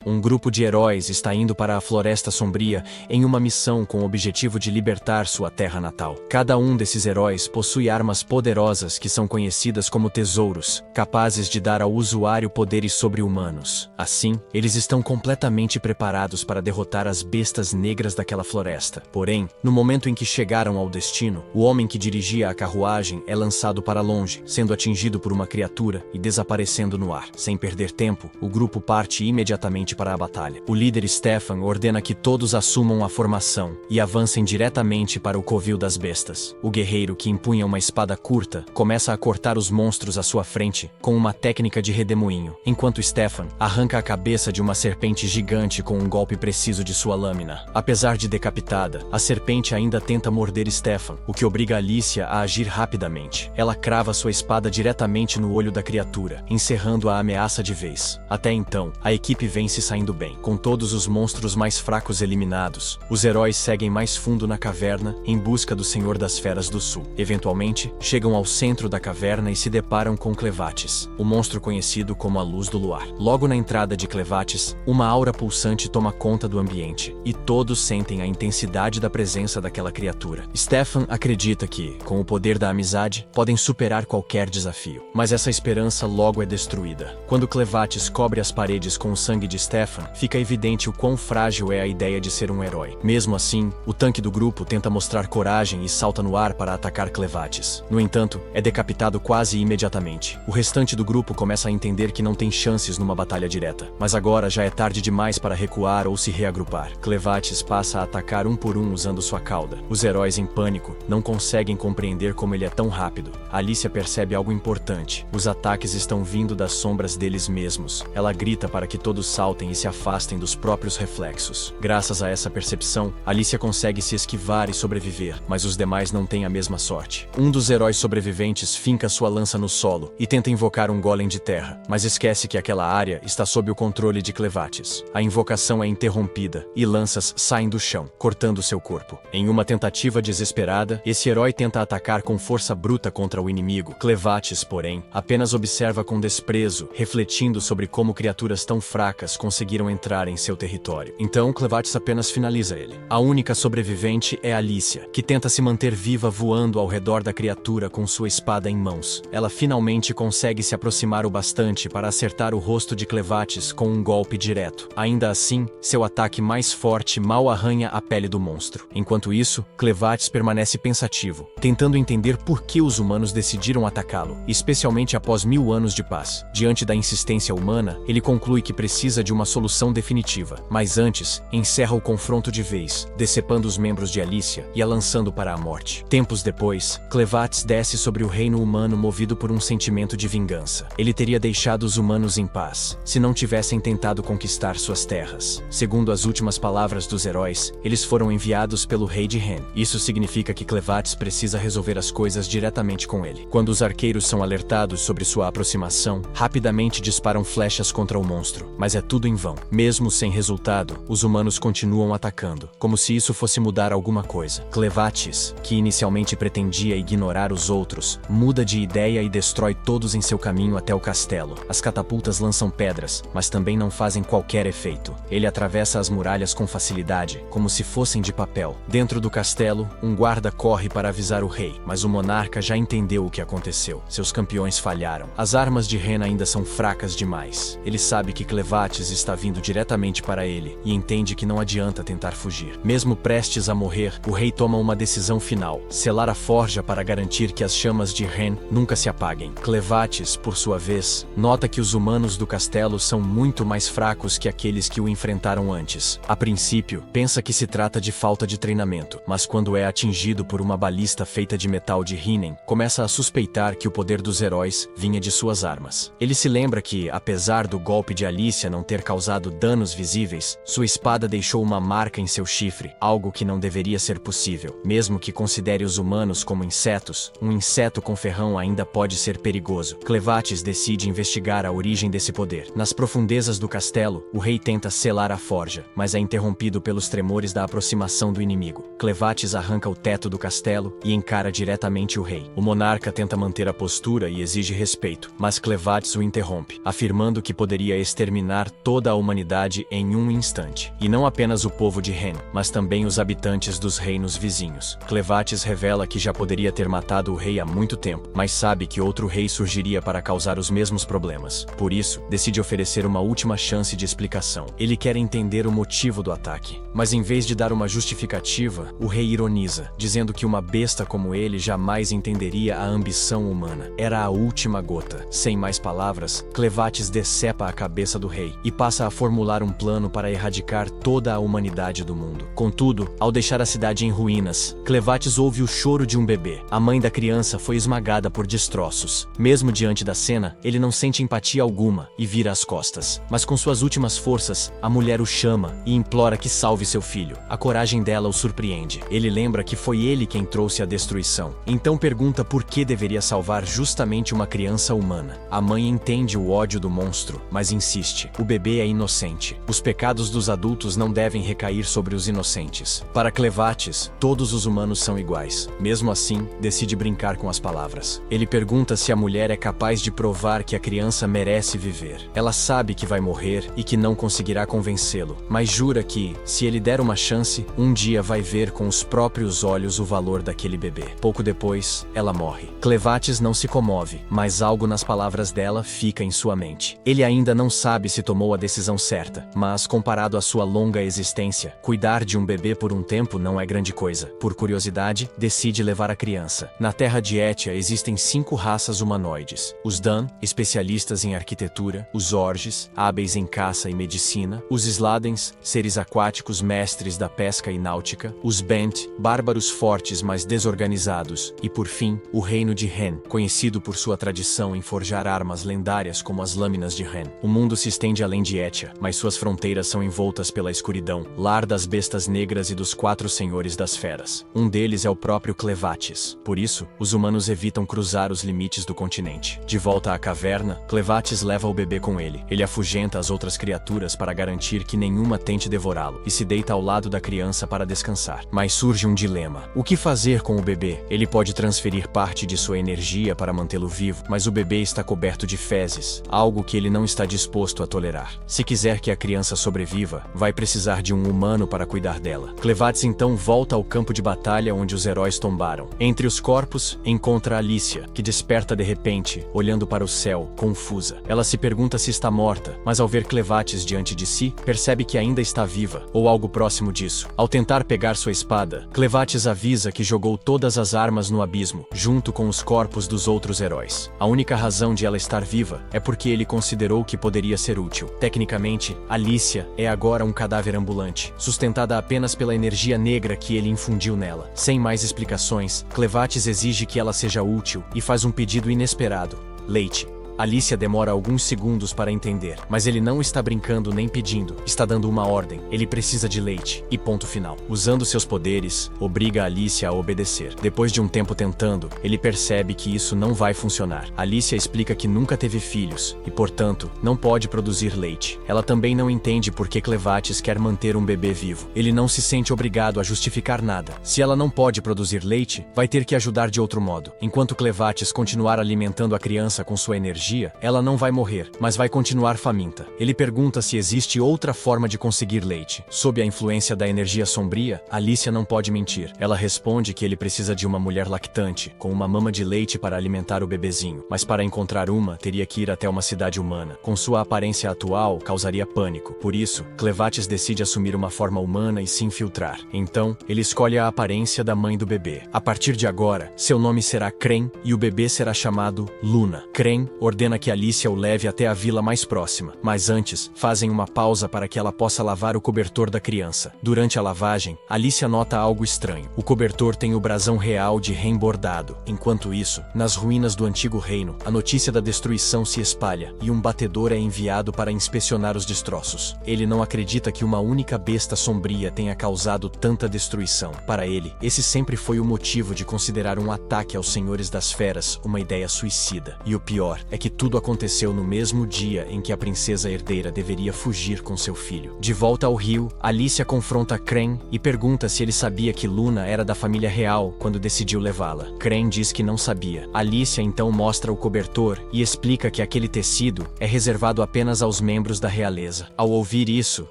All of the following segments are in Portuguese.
Um grupo de heróis está indo para a Floresta Sombria em uma missão com o objetivo de libertar sua terra natal. Cada um desses heróis possui armas poderosas que são conhecidas como tesouros, capazes de dar ao usuário poderes sobre-humanos. Assim, eles estão completamente preparados para derrotar as bestas negras daquela floresta. Porém, no momento em que chegaram ao destino, o homem que dirigia a carruagem é lançado para longe, sendo atingido por uma criatura e desaparecendo no ar. Sem perder tempo, o grupo parte imediatamente para a batalha. O líder Stefan ordena que todos assumam a formação e avancem diretamente para o covil das bestas. O guerreiro, que empunha uma espada curta, começa a cortar os monstros à sua frente com uma técnica de redemoinho, enquanto Stefan arranca a cabeça de uma serpente gigante com um golpe preciso de sua lâmina. Apesar de decapitada, a serpente ainda tenta morder Stefan, o que obriga Alicia a agir rapidamente. Ela crava sua espada diretamente no olho da criatura, encerrando a ameaça de vez. Até então, a equipe vem se saindo bem. Com todos os monstros mais fracos eliminados, os heróis seguem mais fundo na caverna em busca do Senhor das Feras do Sul. Eventualmente, chegam ao centro da caverna e se deparam com Clevatis, o monstro conhecido como a Luz do Luar. Logo na entrada de Clevatis, uma aura pulsante toma conta do ambiente, e todos sentem a intensidade da presença daquela criatura. Stefan acredita que, com o poder da amizade, podem superar qualquer desafio. Mas essa esperança logo é destruída. Quando Clevatis cobre as paredes com o sangue de Stefan, fica evidente o quão frágil é a ideia de ser um herói. Mesmo assim, o tanque do grupo tenta mostrar coragem e salta no ar para atacar Clevatis. No entanto, é decapitado quase imediatamente. O restante do grupo começa a entender que não tem chances numa batalha direta. Mas agora já é tarde demais para recuar ou se reagrupar. Clevatis passa a atacar um por um usando sua cauda. Os heróis, em pânico, não conseguem compreender como ele é tão rápido. Alicia percebe algo importante. Os ataques estão vindo das sombras deles mesmos. Ela grita para que todos saltem e se afastem dos próprios reflexos. Graças a essa percepção, Alicia consegue se esquivar e sobreviver, mas os demais não têm a mesma sorte. Um dos heróis sobreviventes finca sua lança no solo e tenta invocar um golem de terra, mas esquece que aquela área está sob o controle de Clevatis. A invocação é interrompida e lanças saem do chão, cortando seu corpo. Em uma tentativa desesperada, esse herói tenta atacar com força bruta contra o inimigo. Clevatis, porém, apenas observa com desprezo, refletindo sobre como criaturas tão fracas conseguiram entrar em seu território. Então, Clevatis apenas finaliza ele. A única sobrevivente é Alicia, que tenta se manter viva voando ao redor da criatura com sua espada em mãos. Ela finalmente consegue se aproximar o bastante para acertar o rosto de Clevatis com um golpe direto. Ainda assim, seu ataque mais forte mal arranha a pele do monstro. Enquanto isso, Clevatis permanece pensativo, tentando entender por que os humanos decidiram atacá-lo, especialmente após 1000 anos de paz. Diante da insistência humana, ele conclui que precisa de uma solução definitiva, mas antes, encerra o confronto de vez, decepando os membros de Alicia e a lançando para a morte. Tempos depois, Clevatis desce sobre o reino humano movido por um sentimento de vingança. Ele teria deixado os humanos em paz, se não tivessem tentado conquistar suas terras. Segundo as últimas palavras dos heróis, eles foram enviados pelo rei de Ren. Isso significa que Clevatis precisa resolver as coisas diretamente com ele. Quando os arqueiros são alertados sobre sua aproximação, rapidamente disparam flechas contra o monstro, mas é tudo em vão. Mesmo sem resultado, os humanos continuam atacando, como se isso fosse mudar alguma coisa. Clevatis, que inicialmente pretendia ignorar os outros, muda de ideia e destrói todos em seu caminho até o castelo. As catapultas lançam pedras, mas também não fazem qualquer efeito. Ele atravessa as muralhas com facilidade, como se fossem de papel. Dentro do castelo, um guarda corre para avisar o rei, mas o monarca já entendeu o que aconteceu. Seus campeões falharam. As armas de Ren ainda são fracas demais. Ele sabe que Clevatis está vindo diretamente para ele e entende que não adianta tentar fugir. Mesmo prestes a morrer, o rei toma uma decisão final: selar a forja para garantir que as chamas de Ren nunca se apaguem. Clevatis, por sua vez, nota que os humanos do castelo são muito mais fracos que aqueles que o enfrentaram antes. A princípio, pensa que se trata de falta de treinamento, mas quando é atingido por uma balista feita de metal de Hinen, começa a suspeitar que o poder dos heróis vinha de suas armas. Ele se lembra que, apesar do golpe de Alicia não ter causado danos visíveis, sua espada deixou uma marca em seu chifre, algo que não deveria ser possível. Mesmo que considere os humanos como insetos, um inseto com ferrão ainda pode ser perigoso. Clevatis decide investigar a origem desse poder. Nas profundezas do castelo, o rei tenta selar a forja, mas é interrompido pelos tremores da aproximação do inimigo. Clevatis arranca o teto do castelo e encara diretamente o rei. O monarca tenta manter a postura e exige respeito, mas Clevatis o interrompe, afirmando que poderia exterminar todos toda a humanidade em um instante. E não apenas o povo de Ren, mas também os habitantes dos reinos vizinhos. Clevatis revela que já poderia ter matado o rei há muito tempo, mas sabe que outro rei surgiria para causar os mesmos problemas. Por isso, decide oferecer uma última chance de explicação. Ele quer entender o motivo do ataque. Mas em vez de dar uma justificativa, o rei ironiza, dizendo que uma besta como ele jamais entenderia a ambição humana. Era a última gota. Sem mais palavras, Clevatis decepa a cabeça do rei e passa a formular um plano para erradicar toda a humanidade do mundo. Contudo, ao deixar a cidade em ruínas, Clevatis ouve o choro de um bebê. A mãe da criança foi esmagada por destroços. Mesmo diante da cena, ele não sente empatia alguma e vira as costas. Mas com suas últimas forças, a mulher o chama e implora que salve seu filho. A coragem dela o surpreende. Ele lembra que foi ele quem trouxe a destruição. Então pergunta por que deveria salvar justamente uma criança humana. A mãe entende o ódio do monstro, mas insiste. O bebê é inocente. Os pecados dos adultos não devem recair sobre os inocentes. Para Clevatis, todos os humanos são iguais. Mesmo assim, decide brincar com as palavras. Ele pergunta se a mulher é capaz de provar que a criança merece viver. Ela sabe que vai morrer e que não conseguirá convencê-lo, mas jura que, se ele der uma chance, um dia vai ver com os próprios olhos o valor daquele bebê. Pouco depois, ela morre. Clevatis não se comove, mas algo nas palavras dela fica em sua mente. Ele ainda não sabe se tomou a decisão certa, mas comparado à sua longa existência, cuidar de um bebê por um tempo não é grande coisa. Por curiosidade, decide levar a criança. Na terra de Etia existem 5 raças humanoides. Os Dan, especialistas em arquitetura, os Orges, hábeis em caça e medicina, os Sladens, seres aquáticos mestres da pesca e náutica, os Bent, bárbaros fortes mas desorganizados, e por fim, o reino de Ren, conhecido por sua tradição em forjar armas lendárias como as lâminas de Ren. O mundo se estende além de Etia, mas suas fronteiras são envoltas pela escuridão, lar das bestas negras e dos 4 senhores das feras. Um deles é o próprio Clevatis. Por isso, os humanos evitam cruzar os limites do continente. De volta à caverna, Clevatis leva o bebê com ele. Ele afugenta as outras criaturas para garantir que nenhuma tente devorá-lo, e se deita ao lado da criança para descansar. Mas surge um dilema. O que fazer com o bebê? Ele pode transferir parte de sua energia para mantê-lo vivo, mas o bebê está coberto de fezes, algo que ele não está disposto a tolerar. Se quiser que a criança sobreviva, vai precisar de um humano para cuidar dela. Clevatis então volta ao campo de batalha onde os heróis tombaram. Entre os corpos, encontra Alicia, que desperta de repente, olhando para o céu, confusa. Ela se pergunta se está morta, mas ao ver Clevatis diante de si, percebe que ainda está viva, ou algo próximo disso. Ao tentar pegar sua espada, Clevatis avisa que jogou todas as armas no abismo, junto com os corpos dos outros heróis. A única razão de ela estar viva é porque ele considerou que poderia ser útil. Tecnicamente, Alicia é agora um cadáver ambulante, sustentada apenas pela energia negra que ele infundiu nela. Sem mais explicações, Clevatis exige que ela seja útil e faz um pedido inesperado: leite. Alicia demora alguns segundos para entender, mas ele não está brincando nem pedindo, está dando uma ordem. Ele precisa de leite, e ponto final. Usando seus poderes, obriga Alicia a obedecer. Depois de um tempo tentando, ele percebe que isso não vai funcionar. Alicia explica que nunca teve filhos, e portanto, não pode produzir leite. Ela também não entende por que Clevatis quer manter um bebê vivo. Ele não se sente obrigado a justificar nada. Se ela não pode produzir leite, vai ter que ajudar de outro modo. Enquanto Clevatis continuar alimentando a criança com sua energia, ela não vai morrer, mas vai continuar faminta. Ele pergunta se existe outra forma de conseguir leite. Sob a influência da energia sombria, Alicia não pode mentir. Ela responde que ele precisa de uma mulher lactante, com uma mama de leite para alimentar o bebezinho. Mas para encontrar uma, teria que ir até uma cidade humana. Com sua aparência atual, causaria pânico. Por isso, Clevatis decide assumir uma forma humana e se infiltrar. Então, ele escolhe a aparência da mãe do bebê. A partir de agora, seu nome será Kren e o bebê será chamado Luna. Kren ordena que Alicia o leve até a vila mais próxima, mas antes, fazem uma pausa para que ela possa lavar o cobertor da criança. Durante a lavagem, Alicia nota algo estranho. O cobertor tem o brasão real de Ren bordado. Enquanto isso, nas ruínas do antigo reino, a notícia da destruição se espalha, e um batedor é enviado para inspecionar os destroços. Ele não acredita que uma única besta sombria tenha causado tanta destruição. Para ele, esse sempre foi o motivo de considerar um ataque aos senhores das feras uma ideia suicida. E o pior é que que tudo aconteceu no mesmo dia em que a princesa herdeira deveria fugir com seu filho. De volta ao rio, Alicia confronta Crane e pergunta se ele sabia que Luna era da família real quando decidiu levá-la. Crane diz que não sabia. Alicia então mostra o cobertor e explica que aquele tecido é reservado apenas aos membros da realeza. Ao ouvir isso,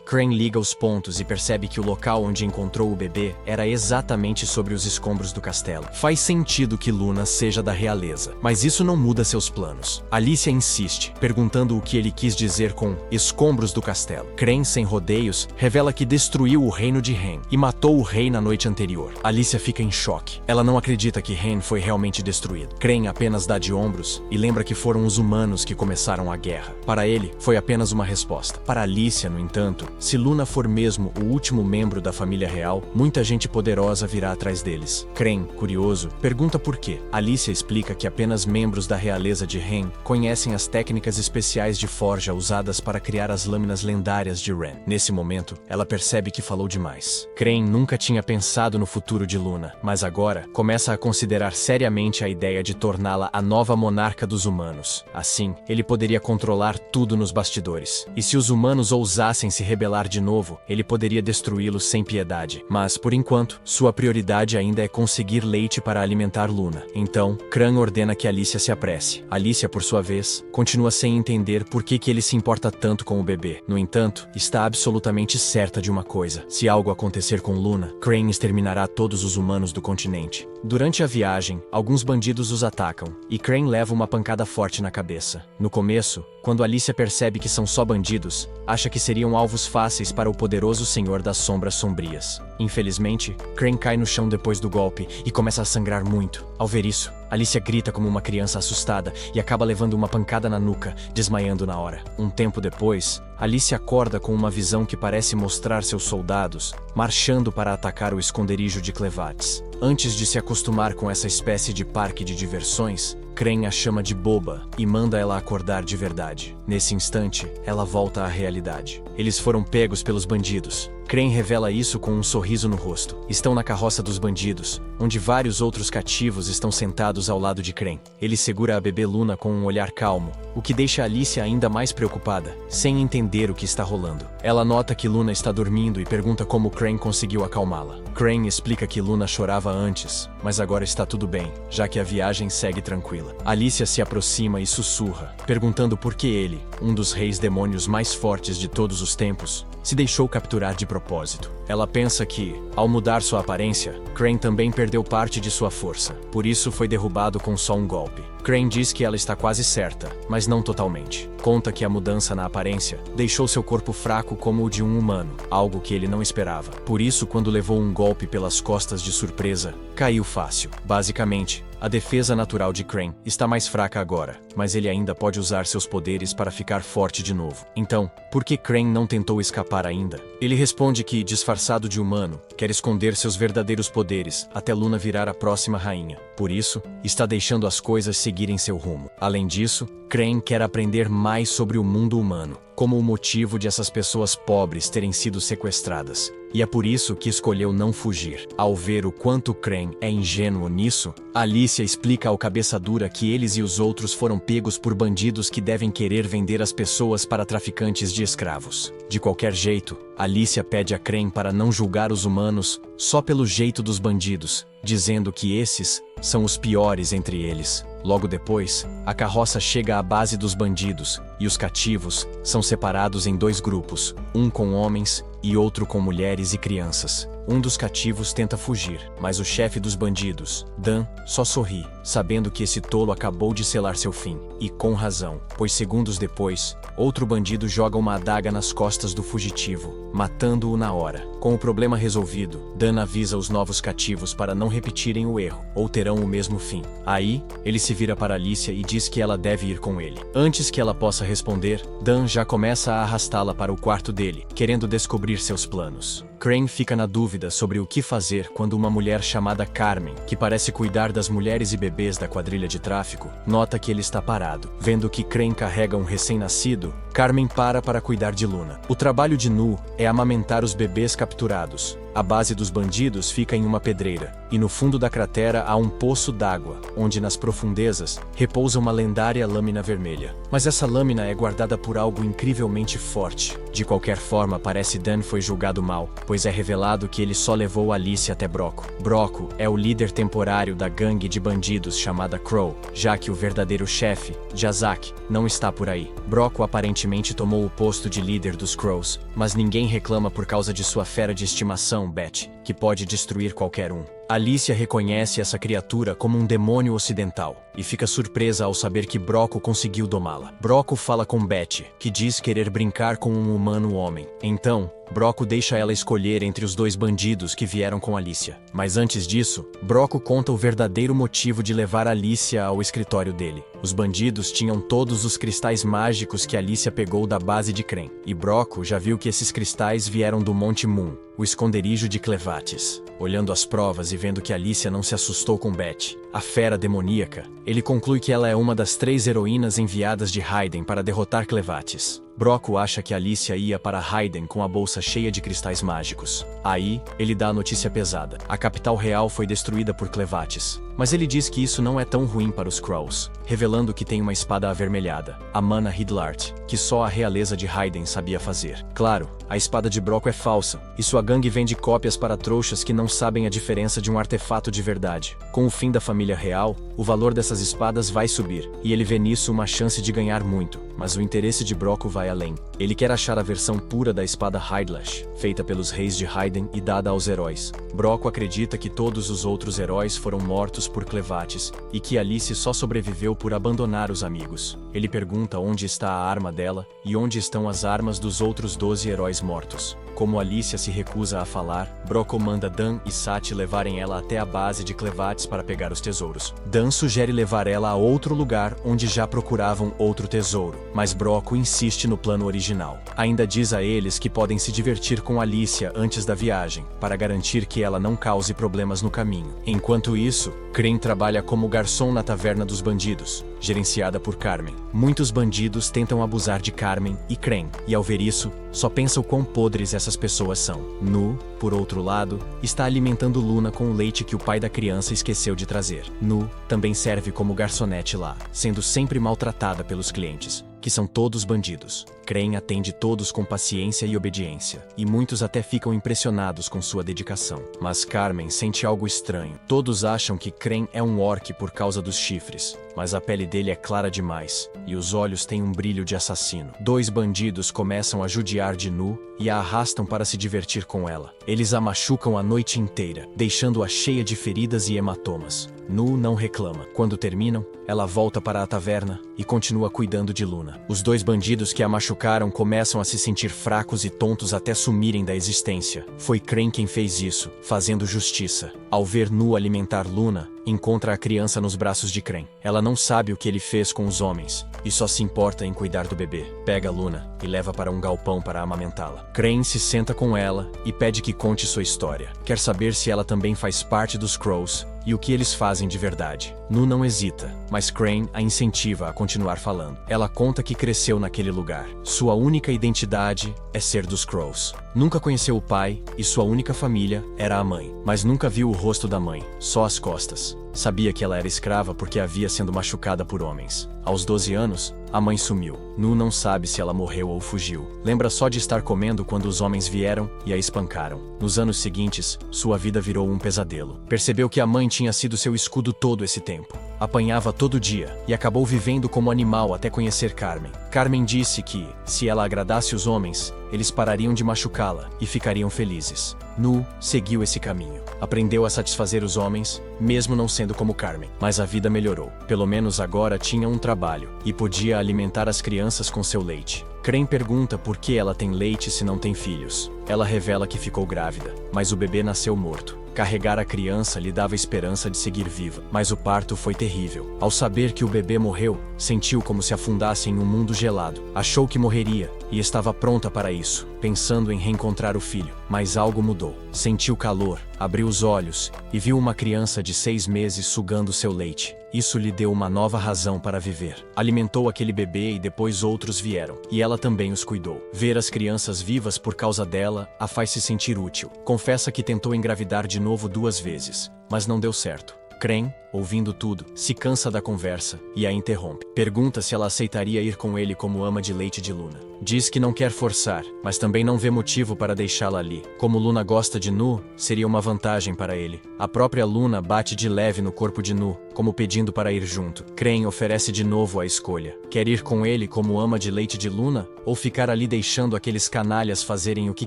Crane liga os pontos e percebe que o local onde encontrou o bebê era exatamente sobre os escombros do castelo. Faz sentido que Luna seja da realeza, mas isso não muda seus planos. Alicia insiste, perguntando o que ele quis dizer com escombros do castelo. Crane, sem rodeios, revela que destruiu o reino de Ren e matou o rei na noite anterior. Alicia fica em choque. Ela não acredita que Ren foi realmente destruído. Crane apenas dá de ombros e lembra que foram os humanos que começaram a guerra. Para ele, foi apenas uma resposta. Para Alicia, no entanto, se Luna for mesmo o último membro da família real, muita gente poderosa virá atrás deles. Crane, curioso, pergunta por quê. Alicia explica que apenas membros da realeza de Ren conhecem as técnicas especiais de forja usadas para criar as lâminas lendárias de Ren. Nesse momento, ela percebe que falou demais. Crane nunca tinha pensado no futuro de Luna, mas agora começa a considerar seriamente a ideia de torná-la a nova monarca dos humanos. Assim, ele poderia controlar tudo nos bastidores. E se os humanos ousassem se rebelar de novo, ele poderia destruí-los sem piedade. Mas, por enquanto, sua prioridade ainda é conseguir leite para alimentar Luna. Então, Crane ordena que Alicia se apresse. Alicia, por sua vez, continua sem entender por que ele se importa tanto com o bebê. No entanto, está absolutamente certa de uma coisa. Se algo acontecer com Luna, Crane exterminará todos os humanos do continente. Durante a viagem, alguns bandidos os atacam, e Crane leva uma pancada forte na cabeça. No começo, quando Alicia percebe que são só bandidos, acha que seriam alvos fáceis para o poderoso Senhor das Sombras Sombrias. Infelizmente, Crane cai no chão depois do golpe e começa a sangrar muito. Ao ver isso, Alicia grita como uma criança assustada e acaba levando uma pancada na nuca, desmaiando na hora. Um tempo depois, Alicia acorda com uma visão que parece mostrar seus soldados marchando para atacar o esconderijo de Clevates. Antes de se acostumar com essa espécie de parque de diversões, Crane a chama de boba e manda ela acordar de verdade. Nesse instante, ela volta à realidade. Eles foram pegos pelos bandidos. Crane revela isso com um sorriso no rosto. Estão na carroça dos bandidos, onde vários outros cativos estão sentados ao lado de Crane. Ele segura a bebê Luna com um olhar calmo, o que deixa Alicia ainda mais preocupada, sem entender o que está rolando. Ela nota que Luna está dormindo e pergunta como Crane conseguiu acalmá-la. Crane explica que Luna chorava antes, mas agora está tudo bem, já que a viagem segue tranquila. Alicia se aproxima e sussurra, perguntando por que ele, um dos reis demônios mais fortes de todos os tempos, se deixou capturar de propósito. Ela pensa que, ao mudar sua aparência, Crane também perdeu parte de sua força, por isso foi derrubado com só um golpe. Crane diz que ela está quase certa, mas não totalmente. Conta que a mudança na aparência deixou seu corpo fraco como o de um humano, algo que ele não esperava. Por isso, quando levou um golpe pelas costas de surpresa, caiu fácil. Basicamente, a defesa natural de Crane está mais fraca agora, mas ele ainda pode usar seus poderes para ficar forte de novo. Então, por que Crane não tentou escapar ainda? Ele responde que, disfarçado de humano, quer esconder seus verdadeiros poderes até Luna virar a próxima rainha. Por isso, está deixando as coisas seguirem seu rumo. Além disso, Crane quer aprender mais sobre o mundo humano, como o motivo de essas pessoas pobres terem sido sequestradas. E é por isso que escolheu não fugir. Ao ver o quanto Crane é ingênuo nisso, Alicia explica ao cabeça dura que eles e os outros foram pegos por bandidos que devem querer vender as pessoas para traficantes de escravos. De qualquer jeito, Alicia pede a Crane para não julgar os humanos só pelo jeito dos bandidos, dizendo que esses são os piores entre eles. Logo depois, a carroça chega à base dos bandidos, e os cativos são separados em dois grupos, um com homens e outro com mulheres e crianças. Um dos cativos tenta fugir, mas o chefe dos bandidos, Dan, só sorri, sabendo que esse tolo acabou de selar seu fim. E com razão, pois segundos depois, outro bandido joga uma adaga nas costas do fugitivo, matando-o na hora. Com o problema resolvido, Dan avisa os novos cativos para não repetirem o erro, ou terão o mesmo fim. Aí, ele se vira para Alicia e diz que ela deve ir com ele. Antes que ela possa responder, Dan já começa a arrastá-la para o quarto dele, querendo descobrir seus planos. Crane fica na dúvida sobre o que fazer quando uma mulher chamada Carmen, que parece cuidar das mulheres e bebês da quadrilha de tráfico, nota que ele está parado. Vendo que Crane carrega um recém-nascido, Carmen para cuidar de Luna. O trabalho de Nu é amamentar os bebês capturados. A base dos bandidos fica em uma pedreira, e no fundo da cratera há um poço d'água, onde nas profundezas repousa uma lendária lâmina vermelha. Mas essa lâmina é guardada por algo incrivelmente forte. De qualquer forma, parece Dan foi julgado mal, pois é revelado que ele só levou Alice até Broco. Broco é o líder temporário da gangue de bandidos chamada Crow, já que o verdadeiro chefe, Jazak, não está por aí. Broco aparentemente tomou o posto de líder dos Crows, mas ninguém reclama por causa de sua fera de estimação, Beth, que pode destruir qualquer um. Alicia reconhece essa criatura como um demônio ocidental, e fica surpresa ao saber que Broco conseguiu domá-la. Broco fala com Beth, que diz querer brincar com um humano homem. Então, Broco deixa ela escolher entre os dois bandidos que vieram com Alicia. Mas antes disso, Broco conta o verdadeiro motivo de levar Alicia ao escritório dele. Os bandidos tinham todos os cristais mágicos que Alicia pegou da base de Crane, e Broco já viu que esses cristais vieram do Monte Moon, o esconderijo de Clevatis. Olhando as provas e vendo que Alicia não se assustou com Beth, a fera demoníaca, ele conclui que ela é uma das 3 heroínas enviadas de Raiden para derrotar Clevatis. Broco acha que Alicia ia para Raiden com a bolsa cheia de cristais mágicos. Aí, ele dá a notícia pesada. A capital real foi destruída por Clevatis. Mas ele diz que isso não é tão ruim para os Crows, revelando que tem uma espada avermelhada, a Mana Hidlart, que só a realeza de Raiden sabia fazer. Claro, a espada de Broco é falsa, e sua gangue vende cópias para trouxas que não sabem a diferença de um artefato de verdade. Com o fim da família real, o valor dessas espadas vai subir, e ele vê nisso uma chance de ganhar muito. Mas o interesse de Broco vai além. Ele quer achar a versão pura da espada Hydlash, feita pelos reis de Raiden e dada aos heróis. Broco acredita que todos os outros heróis foram mortos por Clevatis, e que Alice só sobreviveu por abandonar os amigos. Ele pergunta onde está a arma dela, e onde estão as armas dos outros 12 heróis mortos. Como Alicia se recusa a falar, Broco manda Dan e Sati levarem ela até a base de Clevatis para pegar os tesouros. Dan sugere levar ela a outro lugar onde já procuravam outro tesouro, mas Broco insiste no plano original. Ainda diz a eles que podem se divertir com Alicia antes da viagem, para garantir que ela não cause problemas no caminho. Enquanto isso, Crane trabalha como garçom na taverna dos bandidos, gerenciada por Carmen. Muitos bandidos tentam abusar de Carmen e Crane, e ao ver isso, só pensa o quão podres essas pessoas são. Nu, por outro lado, está alimentando Luna com o leite que o pai da criança esqueceu de trazer. Nu também serve como garçonete lá, sendo sempre maltratada pelos clientes, que são todos bandidos. Crane atende todos com paciência e obediência, e muitos até ficam impressionados com sua dedicação. Mas Carmen sente algo estranho. Todos acham que Crane é um orc por causa dos chifres, mas a pele dele é clara demais, e os olhos têm um brilho de assassino. 2 bandidos começam a judiar de Nu e a arrastam para se divertir com ela. Eles a machucam a noite inteira, deixando-a cheia de feridas e hematomas. Nu não reclama. Quando terminam, ela volta para a taverna e continua cuidando de Luna. Os 2 bandidos que a machucaram começam a se sentir fracos e tontos até sumirem da existência. Foi Crane quem fez isso, fazendo justiça. Ao ver Nu alimentar Luna, encontra a criança nos braços de Crane. Ela não sabe o que ele fez com os homens, e só se importa em cuidar do bebê. Pega Luna e leva para um galpão para amamentá-la. Crane se senta com ela e pede que conte sua história. Quer saber se ela também faz parte dos Crows e o que eles fazem de verdade. Nu não hesita, mas Crane a incentiva a continuar falando. Ela conta que cresceu naquele lugar. Sua única identidade é ser dos Crows. Nunca conheceu o pai e sua única família era a mãe, mas nunca viu o rosto da mãe, só as costas. Sabia que ela era escrava porque havia sido machucada por homens. Aos 12 anos, a mãe sumiu. Nu não sabe se ela morreu ou fugiu. Lembra só de estar comendo quando os homens vieram e a espancaram. Nos anos seguintes, sua vida virou um pesadelo. Percebeu que a mãe tinha sido seu escudo todo esse tempo. Apanhava todo dia e acabou vivendo como animal até conhecer Carmen. Carmen disse que, se ela agradasse os homens, eles parariam de machucá-la e ficariam felizes. Nu seguiu esse caminho. Aprendeu a satisfazer os homens, mesmo não sendo como Carmen. Mas a vida melhorou. Pelo menos agora tinha um trabalho e podia alimentar as crianças com seu leite. Crane pergunta por que ela tem leite se não tem filhos. Ela revela que ficou grávida, mas o bebê nasceu morto. Carregar a criança lhe dava esperança de seguir viva, mas o parto foi terrível. Ao saber que o bebê morreu, sentiu como se afundasse em um mundo gelado. Achou que morreria e estava pronta para isso, pensando em reencontrar o filho. Mas algo mudou. Sentiu calor abriu os olhos e viu uma criança de 6 meses sugando seu leite. Isso lhe deu uma nova razão para viver. Alimentou aquele bebê e depois outros vieram, e ela também os cuidou. Ver as crianças vivas por causa dela a faz se sentir útil. Confessa que tentou engravidar de novo 2 vezes, mas não deu certo. Crane, ouvindo tudo, se cansa da conversa e a interrompe. Pergunta se ela aceitaria ir com ele como ama de leite de Luna. Diz que não quer forçar, mas também não vê motivo para deixá-la ali. Como Luna gosta de Nu, seria uma vantagem para ele. A própria Luna bate de leve no corpo de Nu, como pedindo para ir junto. Crane oferece de novo a escolha. Quer ir com ele como ama de leite de Luna? Ou ficar ali deixando aqueles canalhas fazerem o que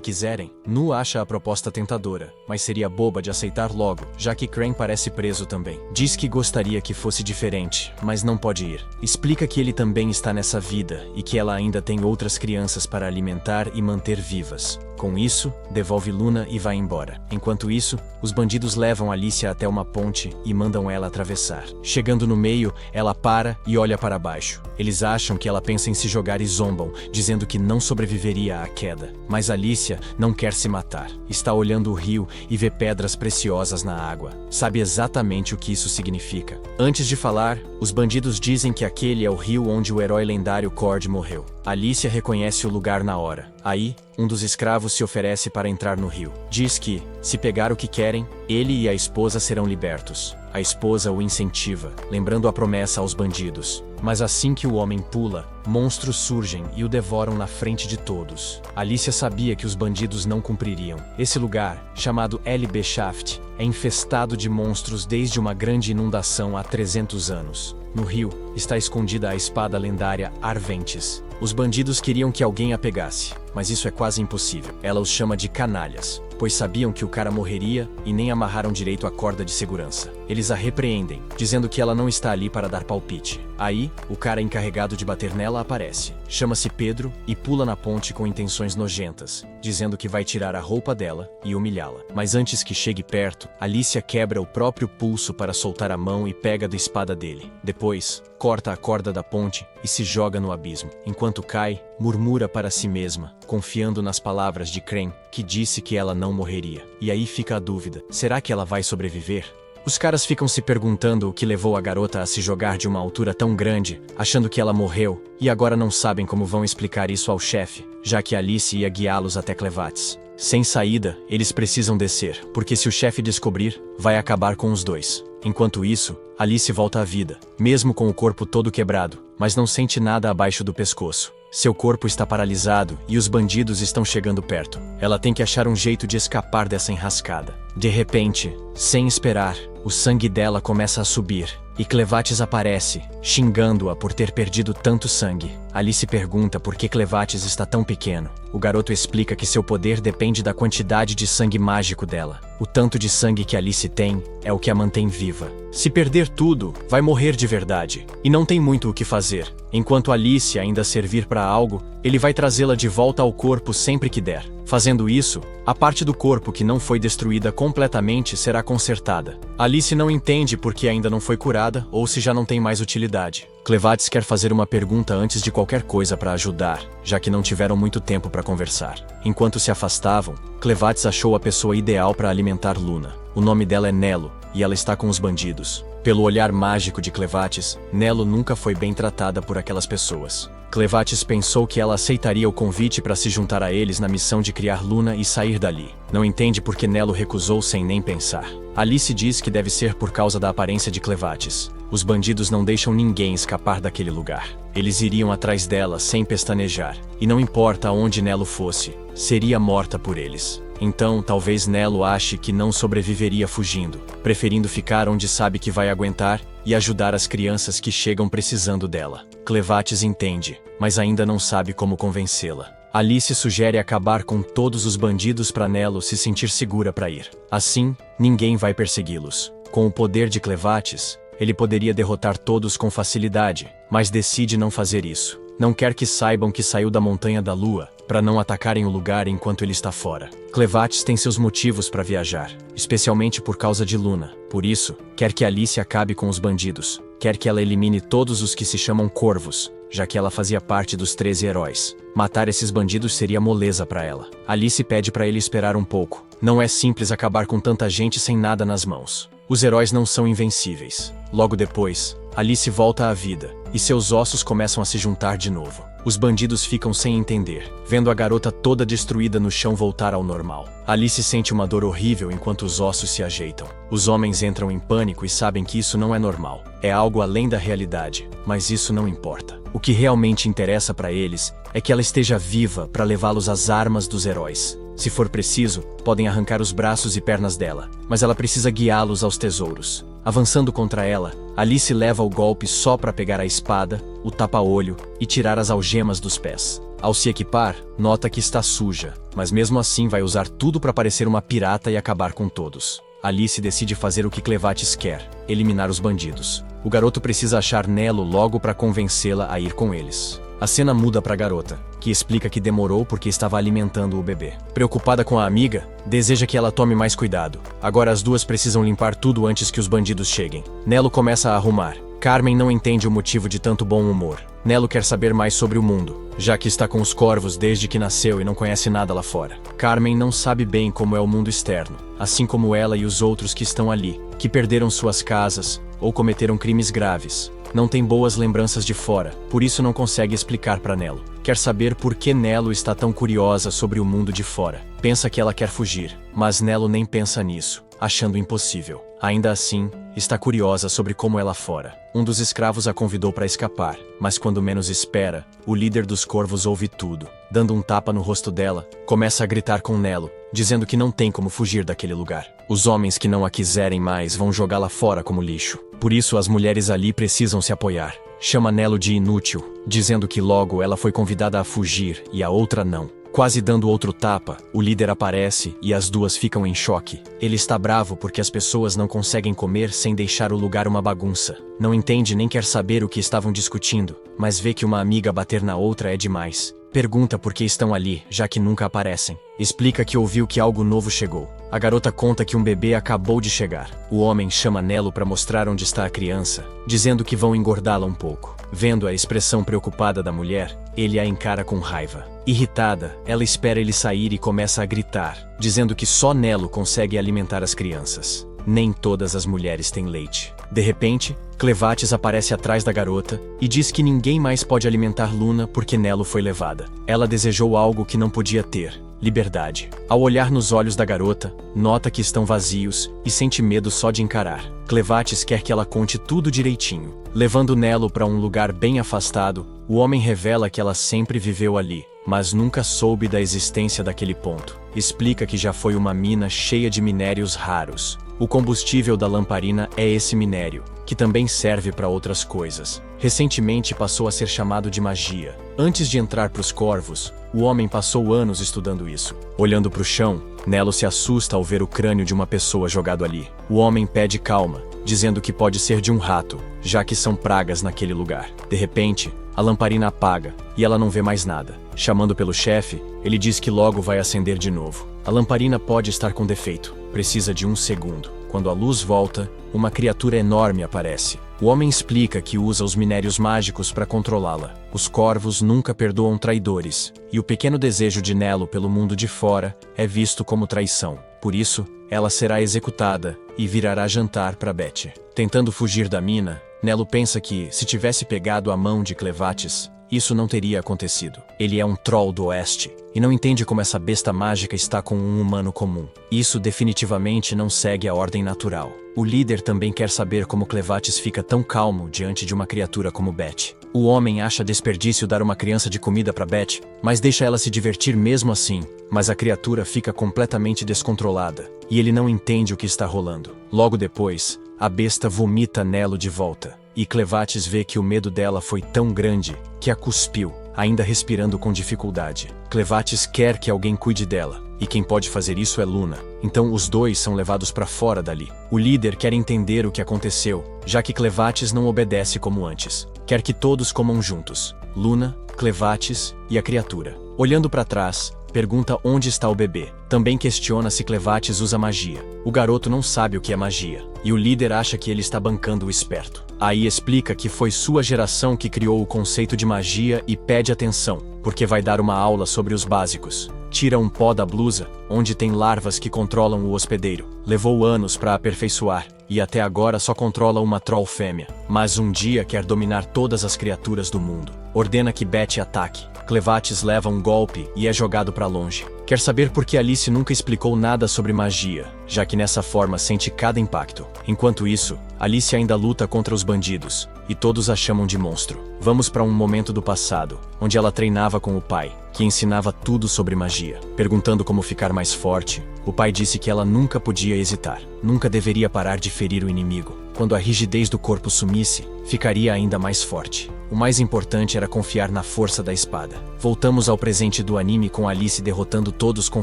quiserem? Nu acha a proposta tentadora, mas seria boba de aceitar logo, já que Crane parece preso também. Diz que gostaria que fosse diferente, mas não pode ir. Explica que ele também está nessa vida e que ela ainda tem outras crianças para alimentar e manter vivas. Com isso, devolve Luna e vai embora. Enquanto isso, os bandidos levam Alicia até uma ponte e mandam ela atravessar. Chegando no meio, ela para e olha para baixo. Eles acham que ela pensa em se jogar e zombam, dizendo que não sobreviveria à queda. Mas Alicia não quer se matar. Está olhando o rio e vê pedras preciosas na água. Sabe exatamente o que isso significa. Antes de falar, os bandidos dizem que aquele é o rio onde o herói lendário Cord morreu. Alicia reconhece o lugar na hora. Aí, um dos escravos se oferece para entrar no rio. Diz que, se pegar o que querem, ele e a esposa serão libertos. A esposa o incentiva, lembrando a promessa aos bandidos. Mas assim que o homem pula, monstros surgem e o devoram na frente de todos. Alicia sabia que os bandidos não cumpririam. Esse lugar, chamado LB Shaft, é infestado de monstros desde uma grande inundação há 300 anos. No rio, está escondida a espada lendária Arventis. Os bandidos queriam que alguém a pegasse, mas isso é quase impossível. Ela os chama de canalhas, pois sabiam que o cara morreria e nem amarraram direito a corda de segurança. Eles a repreendem, dizendo que ela não está ali para dar palpite. Aí, o cara encarregado de bater nela aparece. Chama-se Pedro e pula na ponte com intenções nojentas, dizendo que vai tirar a roupa dela e humilhá-la. Mas antes que chegue perto, Alicia quebra o próprio pulso para soltar a mão e pega da espada dele. Depois, corta a corda da ponte e se joga no abismo. Enquanto cai, murmura para si mesma, confiando nas palavras de Crane, que disse que ela não morreria. E aí fica a dúvida: será que ela vai sobreviver? Os caras ficam se perguntando o que levou a garota a se jogar de uma altura tão grande, achando que ela morreu, e agora não sabem como vão explicar isso ao chefe, já que Alice ia guiá-los até Clevates. Sem saída, eles precisam descer, porque se o chefe descobrir, vai acabar com os dois. Enquanto isso, Alice volta à vida, mesmo com o corpo todo quebrado, mas não sente nada abaixo do pescoço. Seu corpo está paralisado e os bandidos estão chegando perto. Ela tem que achar um jeito de escapar dessa enrascada. De repente, sem esperar, o sangue dela começa a subir e Clevates aparece, xingando-a por ter perdido tanto sangue. Alice pergunta por que Clevates está tão pequeno. O garoto explica que seu poder depende da quantidade de sangue mágico dela. O tanto de sangue que Alice tem é o que a mantém viva. Se perder tudo, vai morrer de verdade. E não tem muito o que fazer. Enquanto Alice ainda servir para algo, ele vai trazê-la de volta ao corpo sempre que der. Fazendo isso, a parte do corpo que não foi destruída completamente será consertada. Alice não entende por que ainda não foi curada ou se já não tem mais utilidade. Clevates quer fazer uma pergunta antes de qualquer coisa para ajudar, já que não tiveram muito tempo para conversar. Enquanto se afastavam, Clevates achou a pessoa ideal para alimentar Luna. O nome dela é Nelo, e ela está com os bandidos. Pelo olhar mágico de Clevates, Nelo nunca foi bem tratada por aquelas pessoas. Clevates pensou que ela aceitaria o convite para se juntar a eles na missão de criar Luna e sair dali. Não entende por que Nelo recusou sem nem pensar. Alice diz que deve ser por causa da aparência de Clevates. Os bandidos não deixam ninguém escapar daquele lugar. Eles iriam atrás dela sem pestanejar. E não importa aonde Nelo fosse, seria morta por eles. Então, talvez Nelo ache que não sobreviveria fugindo, preferindo ficar onde sabe que vai aguentar e ajudar as crianças que chegam precisando dela. Clevates entende, mas ainda não sabe como convencê-la. Alice sugere acabar com todos os bandidos para Nelo se sentir segura para ir. Assim, ninguém vai persegui-los. Com o poder de Clevates, ele poderia derrotar todos com facilidade, mas decide não fazer isso. Não quer que saibam que saiu da Montanha da Lua, para não atacarem o lugar enquanto ele está fora. Clevates tem seus motivos para viajar, especialmente por causa de Luna. Por isso, quer que Alice acabe com os bandidos. Quer que ela elimine todos os que se chamam Corvos, já que ela fazia parte dos 13 heróis. Matar esses bandidos seria moleza para ela. Alice pede para ele esperar um pouco, Não é simples acabar com tanta gente sem nada nas mãos. Os heróis não são invencíveis. Logo depois, Alice volta à vida, e seus ossos começam a se juntar de novo. Os bandidos ficam sem entender, vendo a garota toda destruída no chão voltar ao normal. Alice sente uma dor horrível enquanto os ossos se ajeitam. Os homens entram em pânico e sabem que isso não é normal. É algo além da realidade, mas isso não importa. O que realmente interessa para eles é que ela esteja viva para levá-los às armas dos heróis. Se for preciso, podem arrancar os braços e pernas dela, mas ela precisa guiá-los aos tesouros. Avançando contra ela, Alice leva o golpe só para pegar a espada, o tapa-olho e tirar as algemas dos pés. Ao se equipar, nota que está suja, mas mesmo assim vai usar tudo para parecer uma pirata e acabar com todos. Alice decide fazer o que Clevatis quer, eliminar os bandidos. O garoto precisa achar Nelo logo para convencê-la a ir com eles. A cena muda para a garota, que explica que demorou porque estava alimentando o bebê. Preocupada com a amiga, deseja que ela tome mais cuidado. Agora as duas precisam limpar tudo antes que os bandidos cheguem. Nelo começa a arrumar. Carmen não entende o motivo de tanto bom humor. Nelo quer saber mais sobre o mundo, já que está com os corvos desde que nasceu e não conhece nada lá fora. Carmen não sabe bem como é o mundo externo, assim como ela e os outros que estão ali, que perderam suas casas ou cometeram crimes graves. Não tem boas lembranças de fora, por isso não consegue explicar para Nelo. Quer saber por que Nelo está tão curiosa sobre o mundo de fora. Pensa que ela quer fugir, mas Nelo nem pensa nisso, achando impossível. Ainda assim, está curiosa sobre como é lá fora. Um dos escravos a convidou para escapar, mas quando menos espera, o líder dos corvos ouve tudo. Dando um tapa no rosto dela, começa a gritar com Nelo, dizendo que não tem como fugir daquele lugar. Os homens que não a quiserem mais vão jogá-la fora como lixo. Por isso as mulheres ali precisam se apoiar. Chama Nelo de inútil, dizendo que logo ela foi convidada a fugir e a outra não. Quase dando outro tapa, o líder aparece e as duas ficam em choque. Ele está bravo porque as pessoas não conseguem comer sem deixar o lugar uma bagunça. Não entende nem quer saber o que estavam discutindo, mas vê que uma amiga bater na outra é demais. Pergunta por que estão ali, já que nunca aparecem. Explica que ouviu que algo novo chegou. A garota conta que um bebê acabou de chegar. O homem chama Nelo para mostrar onde está a criança, dizendo que vão engordá-la um pouco. Vendo a expressão preocupada da mulher, ele a encara com raiva. Irritada, ela espera ele sair e começa a gritar, dizendo que só Nelo consegue alimentar as crianças. Nem todas as mulheres têm leite. De repente, Clevatis aparece atrás da garota e diz que ninguém mais pode alimentar Luna porque Nelo foi levada. Ela desejou algo que não podia ter: liberdade. Ao olhar nos olhos da garota, nota que estão vazios e sente medo só de encarar. Clevatis quer que ela conte tudo direitinho. Levando Nelo para um lugar bem afastado, o homem revela que ela sempre viveu ali, mas nunca soube da existência daquele ponto. Explica que já foi uma mina cheia de minérios raros. O combustível da lamparina é esse minério, que também serve para outras coisas. Recentemente passou a ser chamado de magia. Antes de entrar para os corvos, o homem passou anos estudando isso. Olhando para o chão, Nelo se assusta ao ver o crânio de uma pessoa jogado ali. O homem pede calma, dizendo que pode ser de um rato, já que são pragas naquele lugar. De repente, a lamparina apaga e ela não vê mais nada. Chamando pelo chefe, ele diz que logo vai acender de novo. A lamparina pode estar com defeito, precisa de 1 segundo. Quando a luz volta, uma criatura enorme aparece. O homem explica que usa os minérios mágicos para controlá-la. Os corvos nunca perdoam traidores, e o pequeno desejo de Nelo pelo mundo de fora é visto como traição. Por isso, ela será executada e virará jantar para Beth. Tentando fugir da mina, Nelo pensa que, se tivesse pegado a mão de Clevatis, isso não teria acontecido. Ele é um troll do oeste, e não entende como essa besta mágica está com um humano comum. Isso definitivamente não segue a ordem natural. O líder também quer saber como Clevatis fica tão calmo diante de uma criatura como Beth. O homem acha desperdício dar uma criança de comida para Beth, mas deixa ela se divertir mesmo assim. Mas a criatura fica completamente descontrolada, e ele não entende o que está rolando. Logo depois, a besta vomita Nelo de volta, e Clevatis vê que o medo dela foi tão grande que a cuspiu, ainda respirando com dificuldade. Clevatis quer que alguém cuide dela, e quem pode fazer isso é Luna. Então os dois são levados para fora dali. O líder quer entender o que aconteceu, já que Clevatis não obedece como antes. Quer que todos comam juntos: Luna, Clevatis e a criatura. Olhando para trás, pergunta onde está o bebê. Também questiona se Clevatis usa magia. O garoto não sabe o que é magia, e o líder acha que ele está bancando o esperto. Aí explica que foi sua geração que criou o conceito de magia e pede atenção, porque vai dar uma aula sobre os básicos. tira um pó da blusa, onde tem larvas que controlam o hospedeiro. Levou anos para aperfeiçoar, e até agora só controla uma troll fêmea. Mas um dia quer dominar todas as criaturas do mundo. Ordena que Beth ataque. Clevatis leva um golpe e é jogado para longe. Quer saber por que Alice nunca explicou nada sobre magia, já que nessa forma sente cada impacto. Enquanto isso, Alice ainda luta contra os bandidos, e todos a chamam de monstro. Vamos para um momento do passado, onde ela treinava com o pai, que ensinava tudo sobre magia. Perguntando como ficar mais forte, o pai disse que ela nunca podia hesitar, nunca deveria parar de ferir o inimigo. Quando a rigidez do corpo sumisse, ficaria ainda mais forte. O mais importante era confiar na força da espada. Voltamos ao presente do anime com Alice derrotando todos com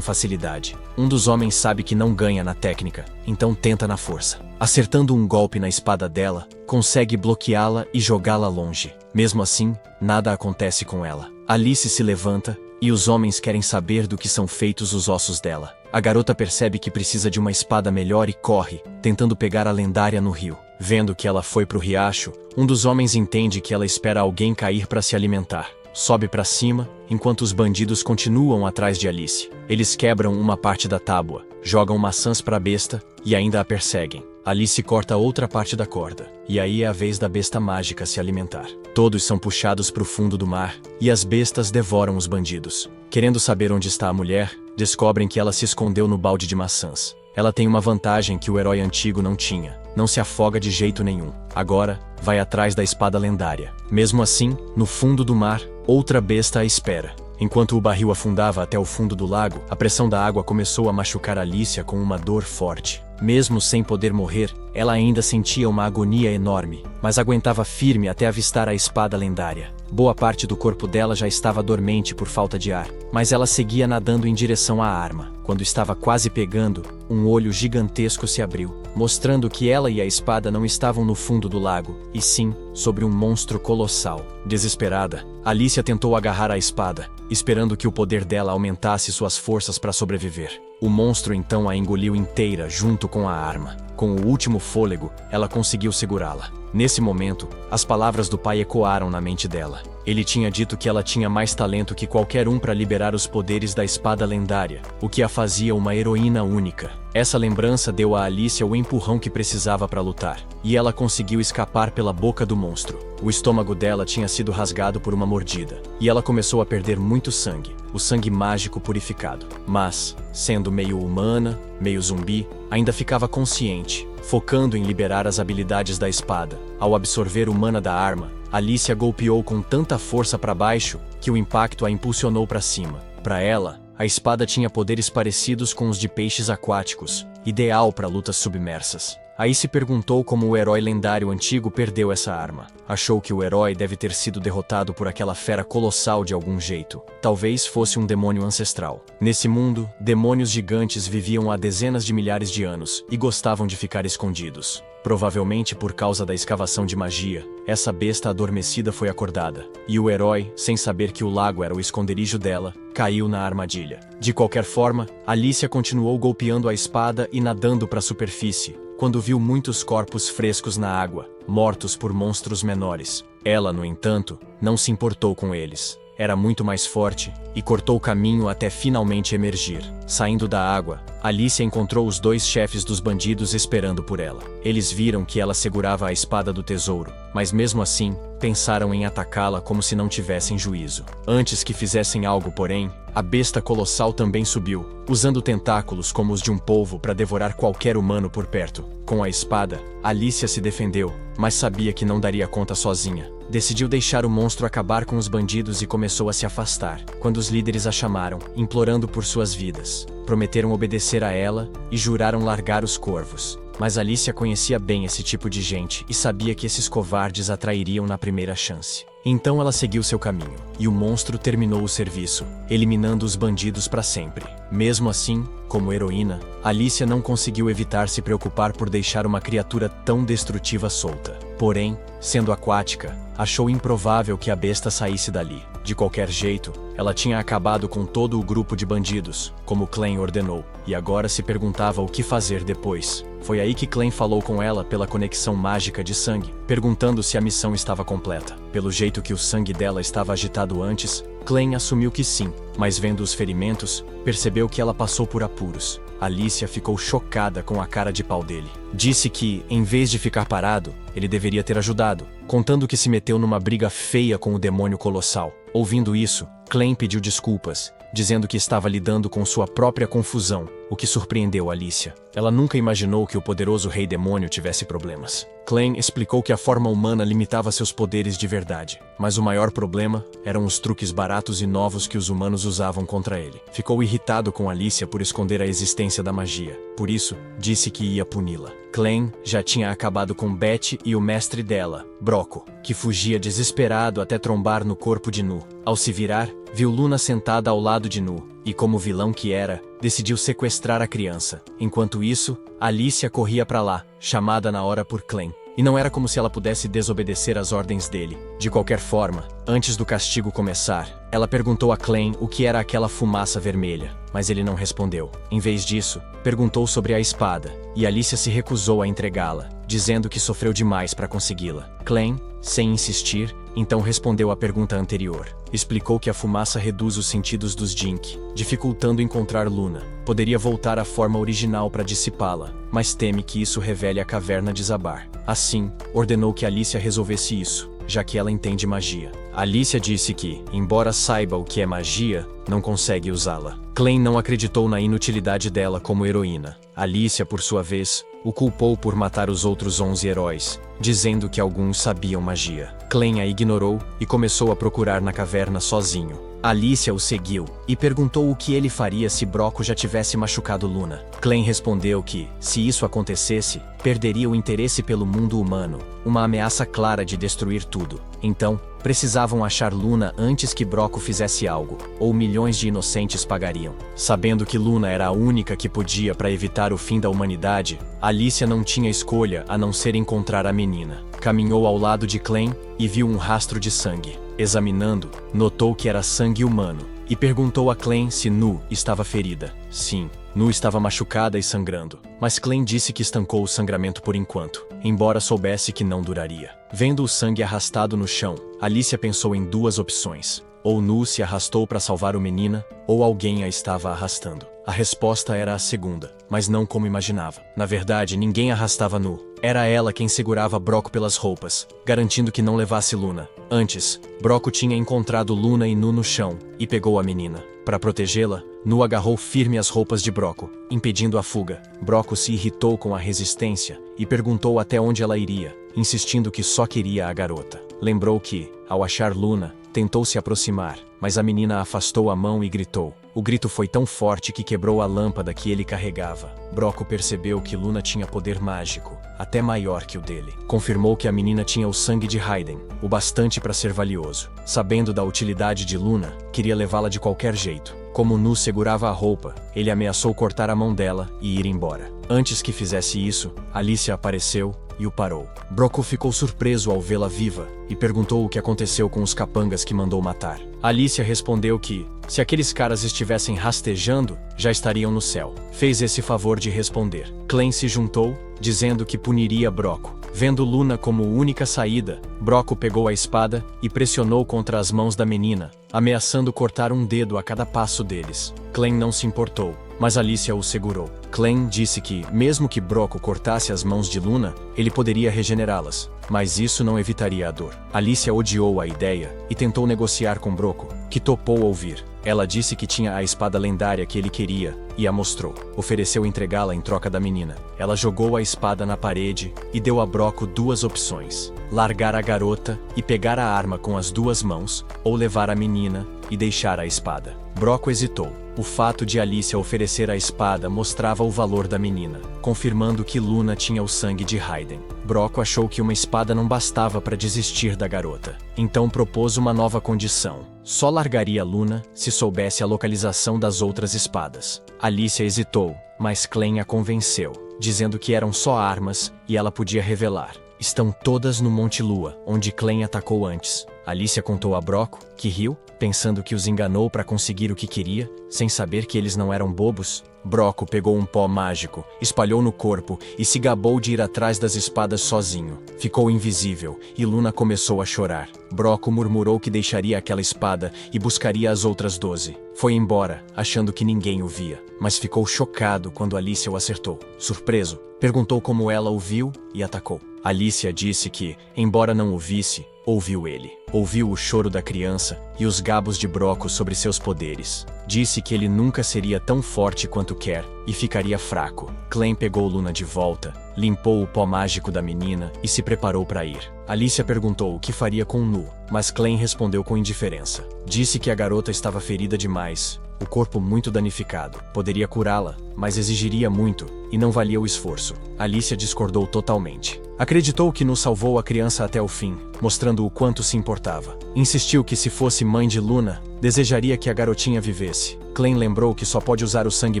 facilidade. Um dos homens sabe que não ganha na técnica, então tenta na força. Acertando um golpe na espada dela, consegue bloqueá-la e jogá-la longe. Mesmo assim, nada acontece com ela. Alice se levanta, e os homens querem saber do que são feitos os ossos dela. A garota percebe que precisa de uma espada melhor e corre, tentando pegar a lendária no rio. Vendo que ela foi pro riacho, um dos homens entende que ela espera alguém cair para se alimentar. Sobe para cima, enquanto os bandidos continuam atrás de Alice. Eles quebram uma parte da tábua, jogam maçãs para a besta e ainda a perseguem. Alice corta outra parte da corda, e aí é a vez da besta mágica se alimentar. Todos são puxados para o fundo do mar, e as bestas devoram os bandidos. Querendo saber onde está a mulher, descobrem que ela se escondeu no balde de maçãs. Ela tem uma vantagem que o herói antigo não tinha. Não se afoga de jeito nenhum. Agora, vai atrás da espada lendária. Mesmo assim, no fundo do mar, outra besta a espera. Enquanto o barril afundava até o fundo do lago, a pressão da água começou a machucar Alicia com uma dor forte. Mesmo sem poder morrer, ela ainda sentia uma agonia enorme, mas aguentava firme até avistar a espada lendária. Boa parte do corpo dela já estava dormente por falta de ar, mas ela seguia nadando em direção à arma. Quando estava quase pegando, um olho gigantesco se abriu, mostrando que ela e a espada não estavam no fundo do lago, e sim sobre um monstro colossal. Desesperada, Alicia tentou agarrar a espada, esperando que o poder dela aumentasse suas forças para sobreviver. O monstro então a engoliu inteira junto com a arma. Com o último fôlego, ela conseguiu segurá-la. Nesse momento, as palavras do pai ecoaram na mente dela. Ele tinha dito que ela tinha mais talento que qualquer um para liberar os poderes da espada lendária, o que a fazia uma heroína única. Essa lembrança deu a Alicia o empurrão que precisava para lutar, e ela conseguiu escapar pela boca do monstro. O estômago dela tinha sido rasgado por uma mordida, e ela começou a perder muito sangue, o sangue mágico purificado. Mas, sendo meio humana, meio zumbi, ainda ficava consciente, focando em liberar as habilidades da espada. Ao absorver o mana da arma, Alicia golpeou com tanta força para baixo que o impacto a impulsionou para cima. Para ela, a espada tinha poderes parecidos com os de peixes aquáticos, ideal para lutas submersas. Aí se perguntou como o herói lendário antigo perdeu essa arma. Achou que o herói deve ter sido derrotado por aquela fera colossal de algum jeito. Talvez fosse um demônio ancestral. Nesse mundo, demônios gigantes viviam há dezenas de milhares de anos e gostavam de ficar escondidos. Provavelmente por causa da escavação de magia, essa besta adormecida foi acordada, e o herói, sem saber que o lago era o esconderijo dela, caiu na armadilha. De qualquer forma, Alicia continuou golpeando a espada e nadando para a superfície, quando viu muitos corpos frescos na água, mortos por monstros menores. Ela, no entanto, não se importou com eles. Era muito mais forte e cortou o caminho até finalmente emergir. Saindo da água, Alicia encontrou os dois chefes dos bandidos esperando por ela. Eles viram que ela segurava a espada do tesouro, mas mesmo assim, pensaram em atacá-la como se não tivessem juízo. Antes que fizessem algo, porém, a besta colossal também subiu, usando tentáculos como os de um polvo para devorar qualquer humano por perto. Com a espada, Alicia se defendeu, mas sabia que não daria conta sozinha. Decidiu deixar o monstro acabar com os bandidos e começou a se afastar, quando os líderes a chamaram, implorando por suas vidas. Prometeram obedecer a ela e juraram largar os corvos. Mas Alicia conhecia bem esse tipo de gente e sabia que esses covardes a trairiam na primeira chance. Então ela seguiu seu caminho, e o monstro terminou o serviço, eliminando os bandidos para sempre. Mesmo assim, como heroína, Alicia não conseguiu evitar se preocupar por deixar uma criatura tão destrutiva solta. Porém, sendo aquática, achou improvável que a besta saísse dali. De qualquer jeito, Ela tinha acabado com todo o grupo de bandidos, como Clem ordenou, e agora se perguntava o que fazer depois. Foi aí que Clem falou com ela pela conexão mágica de sangue, perguntando se a missão estava completa. Pelo jeito que o sangue dela estava agitado antes, Clem assumiu que sim, mas vendo os ferimentos, percebeu que ela passou por apuros. Alicia ficou chocada com a cara de pau dele. Disse que, em vez de ficar parado, ele deveria ter ajudado, contando que se meteu numa briga feia com o demônio colossal. Ouvindo isso, Clem pediu desculpas, dizendo que estava lidando com sua própria confusão, o que surpreendeu Alicia. Ela nunca imaginou que o poderoso rei demônio tivesse problemas. Clem explicou que a forma humana limitava seus poderes de verdade, mas o maior problema eram os truques baratos e novos que os humanos usavam contra ele. Ficou irritado com Alicia por esconder a existência da magia, por isso, disse que ia puni-la. Clem já tinha acabado com Betty e o mestre dela, Broco, que fugia desesperado até trombar no corpo de Nu. Ao se virar, viu Luna sentada ao lado de Nu, e como vilão que era, decidiu sequestrar a criança. Enquanto isso, Alicia corria para lá, chamada na hora por Clem. E não era como se ela pudesse desobedecer às ordens dele. De qualquer forma, antes do castigo começar, ela perguntou a Clem o que era aquela fumaça vermelha, mas ele não respondeu. Em vez disso, perguntou sobre a espada, e Alicia se recusou a entregá-la, dizendo que sofreu demais para consegui-la. Clem, sem insistir, então respondeu à pergunta anterior. Explicou que a fumaça reduz os sentidos dos Jink, dificultando encontrar Luna. Poderia voltar à forma original para dissipá-la, mas teme que isso revele a caverna desabar. Assim, ordenou que Alicia resolvesse isso, já que ela entende magia. Alicia disse que, embora saiba o que é magia, não consegue usá-la. Clem não acreditou na inutilidade dela como heroína. Alicia, por sua vez, o culpou por matar os outros 11 heróis, dizendo que alguns sabiam magia. Clem a ignorou e começou a procurar na caverna sozinho. Alicia o seguiu e perguntou o que ele faria se Broco já tivesse machucado Luna. Clem respondeu que, se isso acontecesse, perderia o interesse pelo mundo humano, uma ameaça clara de destruir tudo. Então, precisavam achar Luna antes que Broco fizesse algo, ou milhões de inocentes pagariam. Sabendo que Luna era a única que podia para evitar o fim da humanidade, Alicia não tinha escolha a não ser encontrar a menina. Caminhou ao lado de Clem e viu um rastro de sangue. Examinando, notou que era sangue humano, e perguntou a Clem se Nu estava ferida. Sim, Nu estava machucada e sangrando, mas Clem disse que estancou o sangramento por enquanto, embora soubesse que não duraria. Vendo o sangue arrastado no chão, Alicia pensou em duas opções. Ou Nu se arrastou para salvar o menina, ou alguém a estava arrastando. A resposta era a segunda, mas não como imaginava. Na verdade, ninguém arrastava Nu. Era ela quem segurava Broco pelas roupas, garantindo que não levasse Luna. Antes, Broco tinha encontrado Luna e Nu no chão, e pegou a menina. Para protegê-la, Nu agarrou firme as roupas de Broco, impedindo a fuga. Broco se irritou com a resistência, e perguntou até onde ela iria, insistindo que só queria a garota. Lembrou que, ao achar Luna, tentou se aproximar, mas a menina afastou a mão e gritou. O grito foi tão forte que quebrou a lâmpada que ele carregava. Broco percebeu que Luna tinha poder mágico, até maior que o dele. Confirmou que a menina tinha o sangue de Raiden, o bastante para ser valioso. Sabendo da utilidade de Luna, queria levá-la de qualquer jeito. Como Nu segurava a roupa, ele ameaçou cortar a mão dela e ir embora. Antes que fizesse isso, Alicia apareceu e o parou. Broco ficou surpreso ao vê-la viva e perguntou o que aconteceu com os capangas que mandou matar. Alicia respondeu que, se aqueles caras estivessem rastejando, já estariam no céu. Fez esse favor de responder. Clem se juntou, dizendo que puniria Broco. Vendo Luna como única saída, Broco pegou a espada e pressionou contra as mãos da menina, ameaçando cortar um dedo a cada passo deles. Clem não se importou, mas Alicia o segurou. Clem disse que, mesmo que Broco cortasse as mãos de Luna, ele poderia regenerá-las, mas isso não evitaria a dor. Alicia odiou a ideia e tentou negociar com Broco, que topou ouvir. Ela disse que tinha a espada lendária que ele queria e a mostrou. Ofereceu entregá-la em troca da menina. Ela jogou a espada na parede e deu a Broco duas opções: largar a garota e pegar a arma com as duas mãos, ou levar a menina e deixar a espada. Broco hesitou. O fato de Alicia oferecer a espada mostrava o valor da menina, confirmando que Luna tinha o sangue de Raiden. Broco achou que uma espada não bastava para desistir da garota. Então propôs uma nova condição. Só largaria Luna se soubesse a localização das outras espadas. Alicia hesitou, mas Clem a convenceu, dizendo que eram só armas e ela podia revelar. Estão todas no Monte Lua, onde Clem atacou antes. Alicia contou a Broco, que riu, pensando que os enganou para conseguir o que queria, sem saber que eles não eram bobos. Broco pegou um pó mágico, espalhou no corpo e se gabou de ir atrás das espadas sozinho. Ficou invisível e Luna começou a chorar. Broco murmurou que deixaria aquela espada e buscaria as outras 12. Foi embora, achando que ninguém o via, mas ficou chocado quando Alicia o acertou. Surpreso, perguntou como ela o viu e atacou. Alicia disse que, embora não o visse, ouviu ele. Ouviu o choro da criança e os gabos de Broco sobre seus poderes. Disse que ele nunca seria tão forte quanto quer e ficaria fraco. Clem pegou Luna de volta, limpou o pó mágico da menina e se preparou para ir. Alicia perguntou o que faria com Nu, mas Clem respondeu com indiferença. Disse que a garota estava ferida demais, o corpo muito danificado. Poderia curá-la, mas exigiria muito e não valia o esforço. Alicia discordou totalmente. Acreditou que Nu salvou a criança até o fim, mostrando o quanto se importava. Insistiu que se fosse mãe de Luna, desejaria que a garotinha vivesse. Clem lembrou que só pode usar o sangue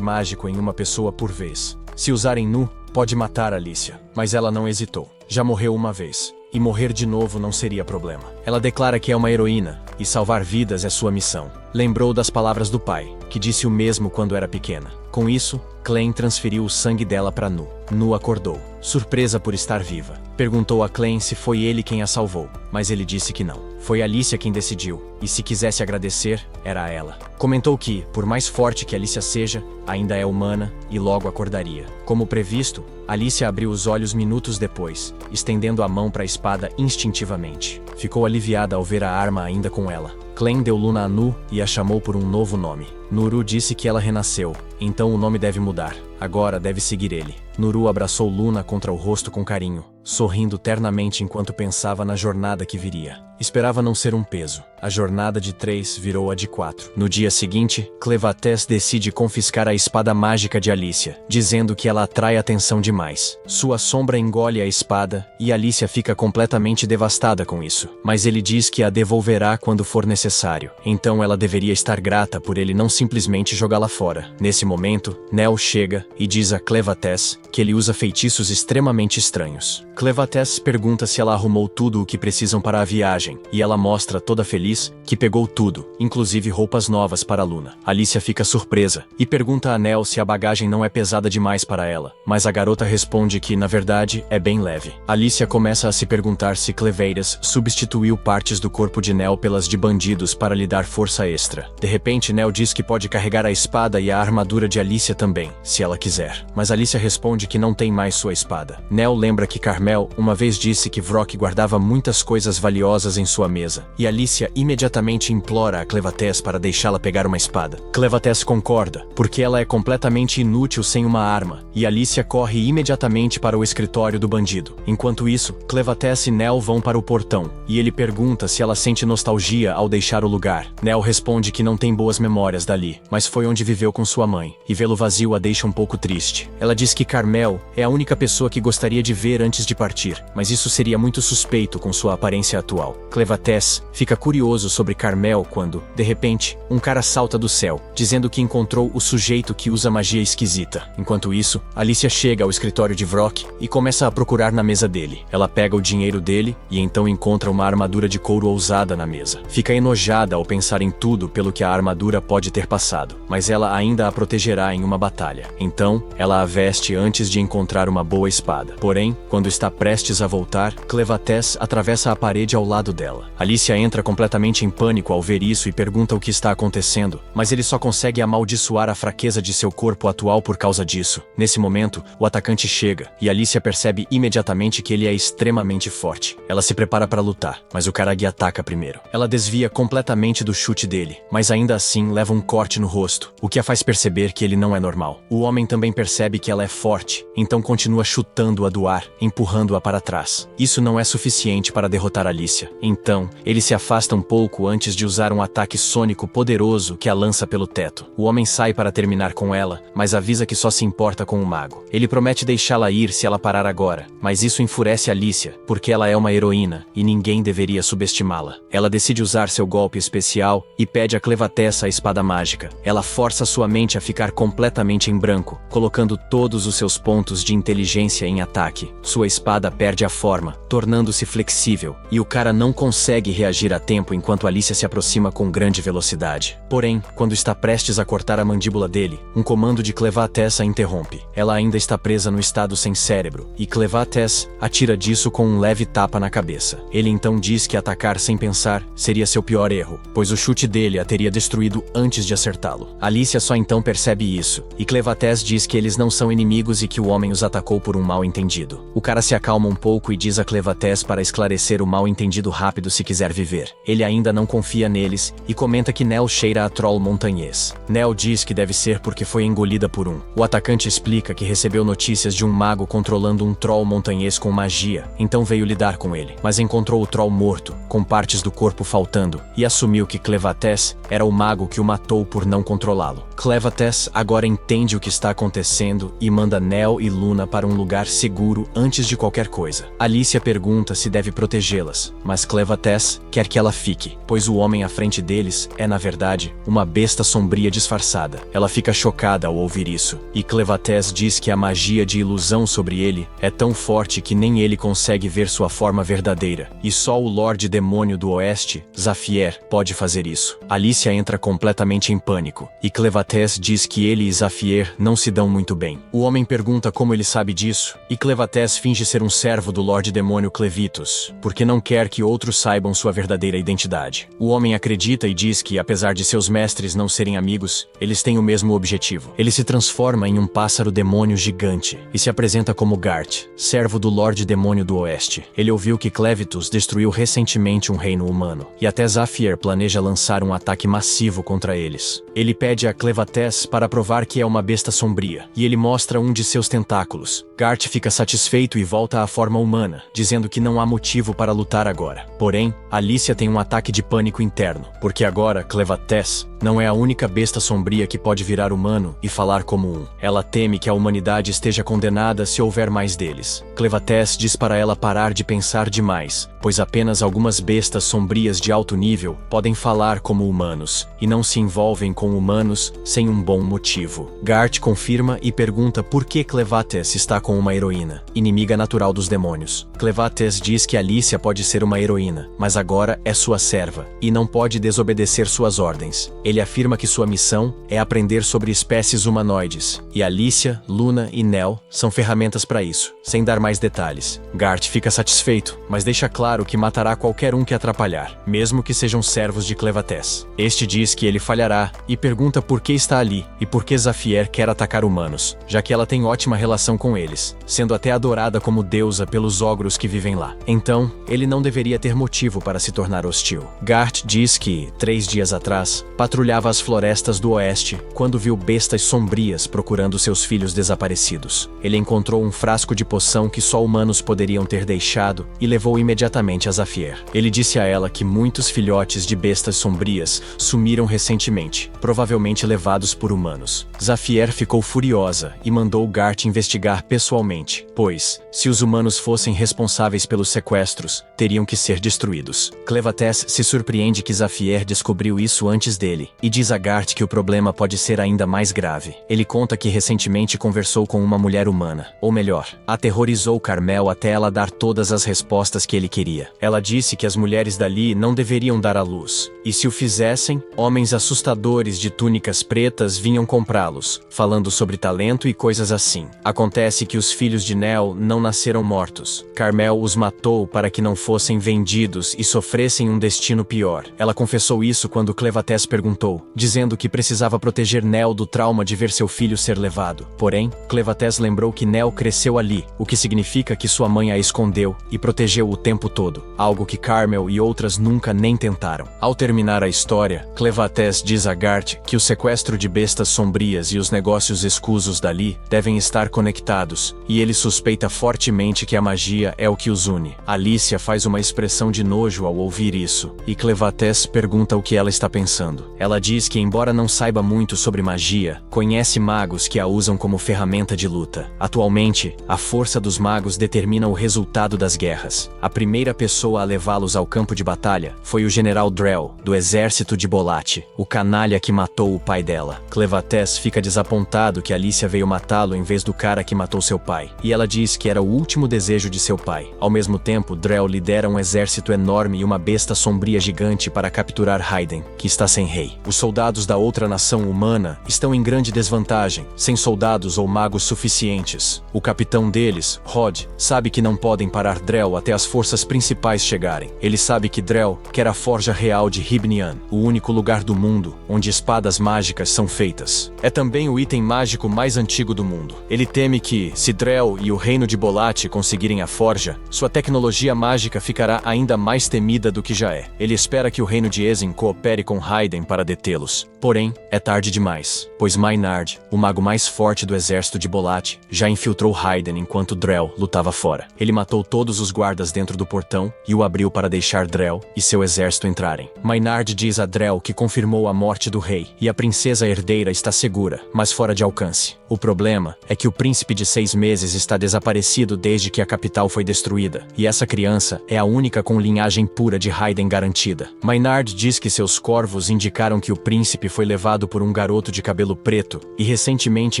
mágico em uma pessoa por vez. Se usar em Nu, pode matar Alicia. Mas ela não hesitou. Já morreu uma vez. E morrer de novo não seria problema. Ela declara que é uma heroína, e salvar vidas é sua missão. Lembrou das palavras do pai, que disse o mesmo quando era pequena. Com isso, Clem transferiu o sangue dela para Nu. Nu acordou, surpresa por estar viva. Perguntou a Clem se foi ele quem a salvou, mas ele disse que não. Foi Alicia quem decidiu, e se quisesse agradecer, era ela. Comentou que, por mais forte que Alicia seja, ainda é humana e logo acordaria. Como previsto, Alicia abriu os olhos minutos depois, estendendo a mão para a espada instintivamente. Ficou aliviada ao ver a arma ainda com ela. Clem deu Luna a Nu e a chamou por um novo nome. Nuru disse que ela renasceu, então o nome deve mudar. Agora deve seguir ele. Nuru abraçou Luna contra o rosto com carinho, sorrindo ternamente enquanto pensava na jornada que viria. Esperava não ser um peso. A jornada de 3 virou a de 4. No dia seguinte, Clevates decide confiscar a espada mágica de Alicia, dizendo que ela atrai atenção demais. Sua sombra engole a espada e Alicia fica completamente devastada com isso. Mas ele diz que a devolverá quando for necessário. Então ela deveria estar grata por ele não simplesmente jogá-la fora. Nesse momento, Nell chega e diz a Clevates que ele usa feitiços extremamente estranhos. Clevates pergunta se ela arrumou tudo o que precisam para a viagem, e ela mostra toda feliz que pegou tudo, inclusive roupas novas para Luna. Alicia fica surpresa e pergunta a Nell se a bagagem não é pesada demais para ela, mas a garota responde que, na verdade, é bem leve. Alicia começa a se perguntar se Cleveiras substituiu partes do corpo de Nell pelas de bandidos para lhe dar força extra. De repente, Nell diz que pode carregar a espada e a armadura de Alicia também, se ela quiser. Mas Alicia responde que não tem mais sua espada. Nell lembra que Carmel uma vez disse que Vrock guardava muitas coisas valiosas em sua mesa, e Alicia imediatamente implora a Clevates para deixá-la pegar uma espada. Clevates concorda, porque ela é completamente inútil sem uma arma, e Alicia corre imediatamente para o escritório do bandido. Enquanto isso, Clevates e Nell vão para o portão, e ele pergunta se ela sente nostalgia ao deixar o lugar. Nell responde que não tem boas memórias dali, mas foi onde viveu com sua mãe, e vê-lo vazio a deixa um pouco triste. Ela diz que Carmel é a única pessoa que gostaria de ver antes de partir, mas isso seria muito suspeito com sua aparência atual. Clevates fica curioso sobre Carmel quando, de repente, um cara salta do céu, dizendo que encontrou o sujeito que usa magia esquisita. Enquanto isso, Alicia chega ao escritório de Vrock e começa a procurar na mesa dele. Ela pega o dinheiro dele e então encontra uma armadura de couro ousada na mesa. Fica enojada ao pensar em tudo pelo que a armadura pode ter passado, mas ela ainda a protegerá em uma batalha. Então, ela a veste antes de encontrar uma boa espada. Porém, quando está prestes a voltar, Clevates atravessa a parede ao lado dela. Alicia entra completamente em pânico ao ver isso e pergunta o que está acontecendo, mas ele só consegue amaldiçoar a fraqueza de seu corpo atual por causa disso. Nesse momento, o atacante chega, e Alicia percebe imediatamente que ele é extremamente forte. Ela se prepara para lutar, mas o Karagi ataca primeiro. Ela desvia completamente do chute dele, mas ainda assim leva um corte no rosto, o que a faz perceber que ele não é normal. O homem também percebe que ela é forte, então continua chutando-a do ar, empurrando-a para trás. Isso não é suficiente para derrotar Alicia. Então, ele se afasta um pouco antes de usar um ataque sônico poderoso que a lança pelo teto. O homem sai para terminar com ela, mas avisa que só se importa com o mago. Ele promete deixá-la ir se ela parar agora, mas isso enfurece Alicia, porque ela é uma heroína e ninguém deveria subestimá-la. Ela decide usar seu golpe especial e pede a Clevates a espada mágica. mágica. Ela força sua mente a ficar completamente em branco, colocando todos os seus pontos de inteligência em ataque. Sua espada perde a forma, tornando-se flexível, e o cara não consegue reagir a tempo enquanto Alicia se aproxima com grande velocidade. Porém, quando está prestes a cortar a mandíbula dele, um comando de Clevates a interrompe. Ela ainda está presa no estado sem cérebro, e Clevates atira disso com um leve tapa na cabeça. Ele então diz que atacar sem pensar seria seu pior erro, pois o chute dele a teria destruído antes de acertá-lo. Alicia só então percebe isso, e Clevates diz que eles não são inimigos e que o homem os atacou por um mal-entendido. O cara se acalma um pouco e diz a Clevates para esclarecer o mal-entendido rápido se quiser viver. Ele ainda não confia neles e comenta que Nell cheira a troll montanhês. Nell diz que deve ser porque foi engolida por um. O atacante explica que recebeu notícias de um mago controlando um troll montanhês com magia, então veio lidar com ele, mas encontrou o troll morto, com partes do corpo faltando, e assumiu que Clevates era o mago que o matou por não controlá-lo. Clevates agora entende o que está acontecendo e manda Nell e Luna para um lugar seguro antes de qualquer coisa. Alicia pergunta se deve protegê-las, mas Clevates quer que ela fique, pois o homem à frente deles é, na verdade, uma besta sombria disfarçada. Ela fica chocada ao ouvir isso, e Clevates diz que a magia de ilusão sobre ele é tão forte que nem ele consegue ver sua forma verdadeira, e só o Lorde Demônio do Oeste, Zafier, pode fazer isso. Alicia entra completamente em pânico, e Clevates diz que ele e Zafier não se dão muito bem. O homem pergunta como ele sabe disso, e Clevates finge ser um servo do Lorde Demônio Clevitus, porque não quer que outros saibam sua verdadeira identidade. O homem acredita e diz que, apesar de seus mestres não serem amigos, eles têm o mesmo objetivo. Ele se transforma em um pássaro demônio gigante, e se apresenta como Gart, servo do Lorde Demônio do Oeste. Ele ouviu que Clevitus destruiu recentemente um reino humano, e até Zafier planeja lançar um ataque massivo contra eles. Ele pede a Clevates para provar que é uma besta sombria, e ele mostra um de seus tentáculos. Gart fica satisfeito e volta à forma humana, dizendo que não há motivo para lutar agora. Porém, Alicia tem um ataque de pânico interno, porque agora Clevates não é a única besta sombria que pode virar humano e falar como um. Ela teme que a humanidade esteja condenada se houver mais deles. Clevates diz para ela parar de pensar demais, pois apenas algumas bestas sombrias de alto nível podem falar como humanos, e não se envolvem com humanos sem um bom motivo. Gart confirma e pergunta por que Clevates está com uma heroína, inimiga natural dos demônios. Clevates diz que Alicia pode ser uma heroína, mas agora é sua serva, e não pode desobedecer suas ordens. Ele afirma que sua missão é aprender sobre espécies humanoides, e Alicia, Luna e Nell são ferramentas para isso, sem dar mais detalhes. Gart fica satisfeito, mas deixa claro que matará qualquer um que atrapalhar, mesmo que sejam servos de Clevates. Este diz que ele falhará e pergunta por que está ali e por que Zafier quer atacar humanos, já que ela tem ótima relação com eles, sendo até adorada como deusa pelos ogros que vivem lá. Então, ele não deveria ter motivo para se tornar hostil. Gart diz que, 3 dias atrás, patrulhava as florestas do oeste quando viu bestas sombrias procurando seus filhos desaparecidos. Ele encontrou um frasco de poção que só humanos poderiam ter deixado e levou imediatamente a Zafier. Ele disse a ela que muitos filhotes de bestas sombrias sumiram recentemente, provavelmente levados por humanos. Zafier ficou furiosa e mandou Gart investigar pessoalmente, pois, se os humanos fossem responsáveis pelos sequestros, teriam que ser destruídos. Clevates se surpreende que Zafier descobriu isso antes dele, e diz a Gart que o problema pode ser ainda mais grave. Ele conta que recentemente conversou com uma mulher humana, ou melhor, aterrorizou Carmel até ela dar todas as respostas que ele queria. Ela disse que as mulheres dali não deveriam dar à luz, e se o fizessem, homens assustadores de túnicas pretas vinham comprá-los, falando sobre talento e coisas assim. Acontece que os filhos de Nell não nasceram mortos. Carmel os matou para que não fossem vendidos e sofressem um destino pior. Ela confessou isso quando Clevates perguntou, dizendo que precisava proteger Nell do trauma de ver seu filho ser levado. Porém, Clevates lembrou que Nell cresceu ali, o que significa que sua mãe a escondeu e protegeu o tempo todo, algo que Carmel e outras nunca nem tentaram. Ao terminar a história, Clevates diz a Gart que o sequestro de bestas sombrias e os negócios escusos dali devem estar conectados, e ele suspeita fortemente que a magia é o que os une. Alicia faz uma expressão de nojo ao ouvir isso, e Clevates pergunta o que ela está pensando. Ela Ela diz que, embora não saiba muito sobre magia, conhece magos que a usam como ferramenta de luta. Atualmente, a força dos magos determina o resultado das guerras. A primeira pessoa a levá-los ao campo de batalha foi o general Drell, do exército de Bolate, o canalha que matou o pai dela. Clevates fica desapontado que Alicia veio matá-lo em vez do cara que matou seu pai, e ela diz que era o último desejo de seu pai. Ao mesmo tempo, Drell lidera um exército enorme e uma besta sombria gigante para capturar Hayden, que está sem rei. Os soldados da outra nação humana estão em grande desvantagem, sem soldados ou magos suficientes. O capitão deles, Rod, sabe que não podem parar Drell até as forças principais chegarem. Ele sabe que Drell quer a forja real de Hibnian, o único lugar do mundo onde espadas mágicas são feitas. É também o item mágico mais antigo do mundo. Ele teme que, se Drell e o reino de Bolate conseguirem a forja, sua tecnologia mágica ficará ainda mais temida do que já é. Ele espera que o reino de Ezen coopere com Hayden para detê-los. Porém, é tarde demais, pois Maynard, o mago mais forte do exército de Bolate, já infiltrou Hayden enquanto Drell lutava fora. Ele matou todos os guardas dentro do portão e o abriu para deixar Drell e seu exército entrarem. Maynard diz a Drell que confirmou a morte do rei e a princesa herdeira está segura, mas fora de alcance. O problema é que o príncipe de 6 meses está desaparecido desde que a capital foi destruída, e essa criança é a única com linhagem pura de Hayden garantida. Maynard diz que seus corvos indicaram que o príncipe foi levado por um garoto de cabelo preto e recentemente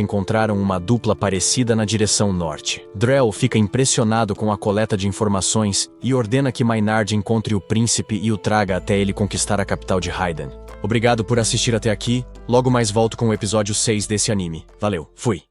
encontraram uma dupla parecida na direção norte. Drell fica impressionado com a coleta de informações e ordena que Maynard encontre o príncipe e o traga até ele conquistar a capital de Hayden. Obrigado por assistir até aqui, logo mais volto com o episódio 6 desse anime. Valeu, fui!